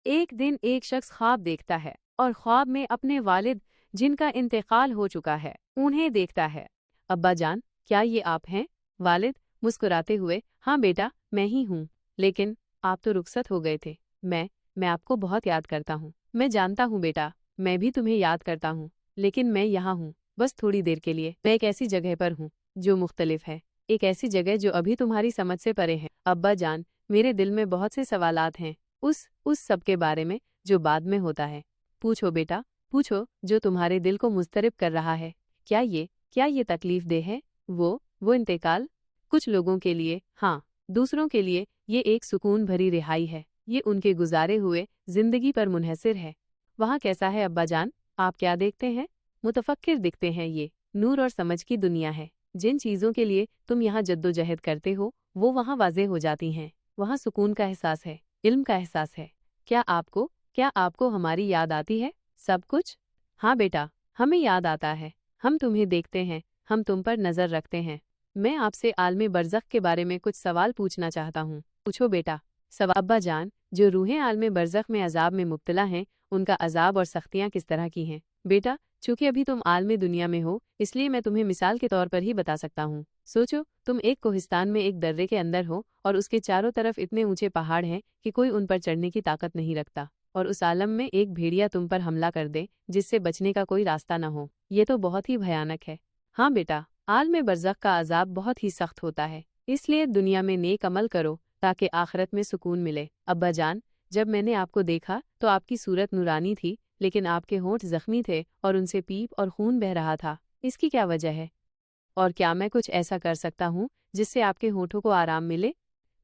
ایک दिन एक शख्स ख्वाब देखता है और ख्वाब में अपने वालिद जिनका इंतकाल हो चुका है उन्हें देखता है। अब्बा जान, क्या ये आप हैं? वालिद मुस्कुराते हुए, हाँ बेटा, मैं ही हूँ, लेकिन आप तो रुखसत हो गए थे। मैं आपको बहुत याद करता हूँ। मैं जानता हूँ बेटा, मैं भी तुम्हें याद करता हूँ, लेकिन मैं यहाँ हूँ बस थोड़ी देर के लिए। मैं एक ऐसी जगह पर हूँ जो मुख्तलिफ है, एक ऐसी जगह जो अभी तुम्हारी समझ से परे है। अब्बा जान, मेरे दिल में बहुत से सवालात हैं उस सब के बारे में जो बाद में होता है। पूछो बेटा, पूछो जो तुम्हारे दिल को मुस्तरिब कर रहा है। क्या ये तकलीफ दे है? वो इंतकाल? कुछ लोगों के लिए हाँ, दूसरों के लिए ये एक सुकून भरी रिहाई है। ये उनके गुजारे हुए जिंदगी पर मुनहसिर है। वहाँ कैसा है अब्बा जान? आप क्या देखते हैं? मुतफक्किर दिखते हैं। ये नूर और समझ की दुनिया है। जिन चीज़ों के लिए तुम यहाँ जद्दोजहद करते हो वो वहाँ वाज़े हो जाती हैं। वहाँ सुकून का एहसास है, इल्म का एहसास है। क्या आपको हमारी याद आती है? सब कुछ? हाँ बेटा, हमें याद आता है। हम तुम्हें देखते हैं, हम तुम पर नज़र रखते हैं। मैं आपसे आलमे बरज़ख के बारे में कुछ सवाल पूछना चाहता हूँ। पूछो बेटा। सवाल। अब्बा जान, जो रूहें आलमे बरज़ख में अजाब में मुब्तला हैं उनका अजाब और सख्तियाँ किस तरह की हैं? बेटा, चूँकि अभी तुम आलमे दुनिया में हो इसलिए मैं तुम्हें मिसाल के तौर पर ही बता सकता हूँ। सोचो, तुम एक कोहिस्तान में एक दर्रे के अंदर हो और उसके चारों तरफ इतने ऊंचे पहाड़ हैं कि कोई उन पर चढ़ने की ताकत नहीं रखता, और उस आलम में एक भेड़िया तुम पर हमला कर दे जिससे बचने का कोई रास्ता न हो। ये तो बहुत ही भयानक है। हाँ बेटा, आलमे बरज़ख का अजाब बहुत ही सख्त होता है, इसलिए दुनिया में नेक अमल करो ताकि आखिरत में सुकून मिले। अब्बा जान, जब मैंने आपको देखा तो आपकी सूरत नूरानी थी, लेकिन आपके होंठ जख्मी थे और उनसे पीप और खून बह रहा था। इसकी क्या वजह है? और क्या मैं कुछ ऐसा कर सकता हूँ जिससे आपके होठों को आराम मिले?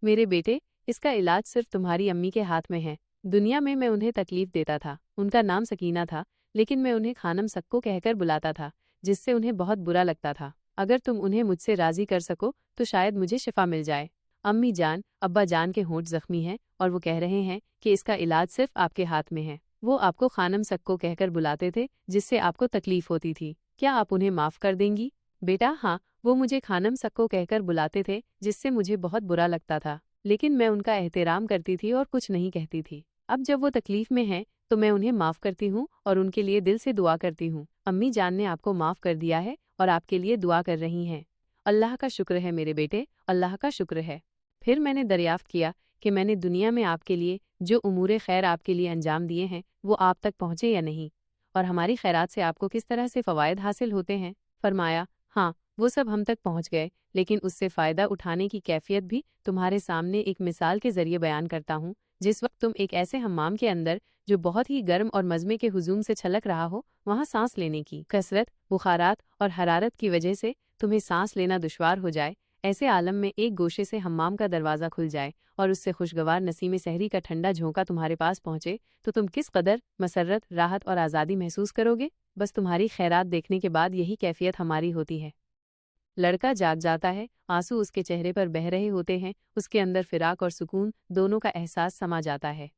मेरे बेटे, इसका इलाज सिर्फ तुम्हारी अम्मी के हाथ में है। दुनिया में मैं उन्हें तकलीफ देता था। उनका नाम सकीना था, लेकिन मैं उन्हें खानम सक्को कहकर बुलाता था, जिससे उन्हें बहुत बुरा लगता था। अगर तुम उन्हें मुझसे राजी कर सको तो शायद मुझे शिफा मिल जाए। अम्मी जान, अब्बा जान के होंठ जख्मी हैं और वो कह रहे हैं कि इसका इलाज सिर्फ आपके हाथ में है। वो आपको खानम सक्को कहकर बुलाते थे, जिससे आपको तकलीफ होती थी। क्या आप उन्हें माफ़ कर देंगी? बेटा हाँ, वो मुझे खानम सक्को कहकर बुलाते थे, जिससे मुझे बहुत बुरा लगता था, लेकिन मैं उनका एहतराम करती थी और कुछ नहीं कहती थी। अब जब वो तकलीफ में हैं तो मैं उन्हें माफ़ करती हूँ और उनके लिए दिल से दुआ करती हूँ। अम्मी जान ने आपको माफ़ कर दिया है और आपके लिए दुआ कर रही हैं। अल्लाह का शुक्र है मेरे बेटे, अल्लाह का शुक्र है। फिर मैंने दरियाफ्त किया कि मैंने दुनिया में आपके लिए जो उमूर खैर आपके लिए अंजाम दिए हैं वो आप तक पहुँचे या नहीं, और हमारी खैरात से आपको किस तरह से फ़वायद हासिल होते हैं। फरमाया, हाँ, वो सब हम तक पहुँच गए, लेकिन उससे फ़ायदा उठाने की कैफियत भी तुम्हारे सामने एक मिसाल के ज़रिए बयान करता हूँ। जिस वक्त तुम एक ऐसे हम्माम के अंदर जो बहुत ही गर्म और मज़मे के हुजूम से छलक रहा हो, वहाँ सांस लेने की कसरत, बुखारात और हरारत की वजह से तुम्हें सांस लेना दुश्वार हो जाए, ऐसे आलम में एक गोशे से हम्माम का दरवाज़ा खुल जाए और उससे खुशगवार नसीम सहरी का ठंडा झोंका तुम्हारे पास पहुँचे, तो तुम किस कदर मसरत, राहत और आज़ादी महसूस करोगे। बस तुम्हारी खैरात देखने के बाद यही कैफियत हमारी होती है। लड़का जाग जाता है, आंसू उसके चेहरे पर बह रहे होते हैं, उसके अंदर फिराक और सुकून दोनों का एहसास समा जाता है।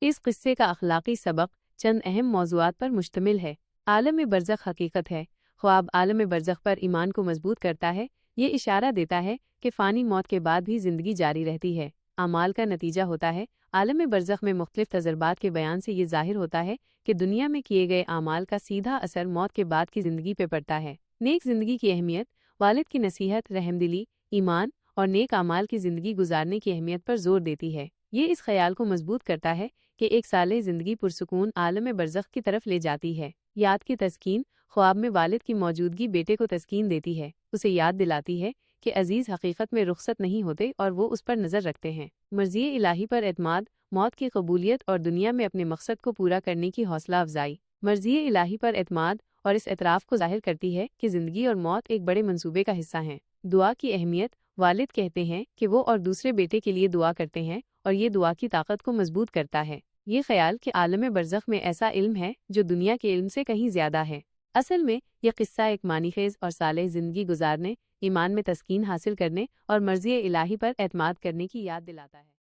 इस किस्से का अखलाकी सबक चंद अहम मौज़ूआत पर मुश्तमिल है। आलम बरज़ख हकीकत है। ख्वाब आलम बरज़ख पर ईमान को मजबूत करता है। ये इशारा देता है कि फ़ानी मौत के बाद भी ज़िंदगी जारी रहती है। आमाल का नतीजा होता है। आलम बरज़ख में मुख्तलिफ तजर्बात के बयान से ये ज़ाहिर होता है कि दुनिया में किए गए आमाल का सीधा असर मौत के बाद की ज़िंदगी पर पड़ता है। नेक ज़िंदगी की अहमियत, वालिद की नसीहत रहमदिली, ईमान और नेक आमाल की ज़िंदगी गुजारने की अहमियत पर जोर देती है। ये इस ख्याल को मजबूत करता है कि एक साले ज़िंदगी पुरसुकून आलम बरज़ख की तरफ ले जाती है। याद की तस्कीन, ख्वाब में वालिद की मौजूदगी बेटे को तस्कीन देती है, उसे याद दिलाती है कि अजीज़ हकीकत में रुखसत नहीं होते और वो उस पर नज़र रखते हैं। मर्ज़ी इलाही पर एतमाद, मौत की कबूलियत और दुनिया में अपने मकसद को पूरा करने की हौसला अफजाई। मर्ज़ी इलाही पर एतमाद और इस एतराफ़ को ज़ाहिर करती है कि ज़िंदगी और मौत एक बड़े मंसूबे का हिस्सा हैं। दुआ की अहमियत, वालिद कहते हैं कि वो और दूसरे बेटे के लिए दुआ करते हैं और ये दुआ की ताकत को मजबूत करता है। ये ख्याल कि आलम बरज़ख में ऐसा इल्म है जो दुनिया के इल्म से कहीं ज़्यादा है। असल में यह किस्सा एक मानीखेज़ और सालेह ज़िंदगी गुजारने, ईमान में तस्कीन हासिल करने और मर्ज़ी इलाही पर एतमाद करने की याद दिलाता है।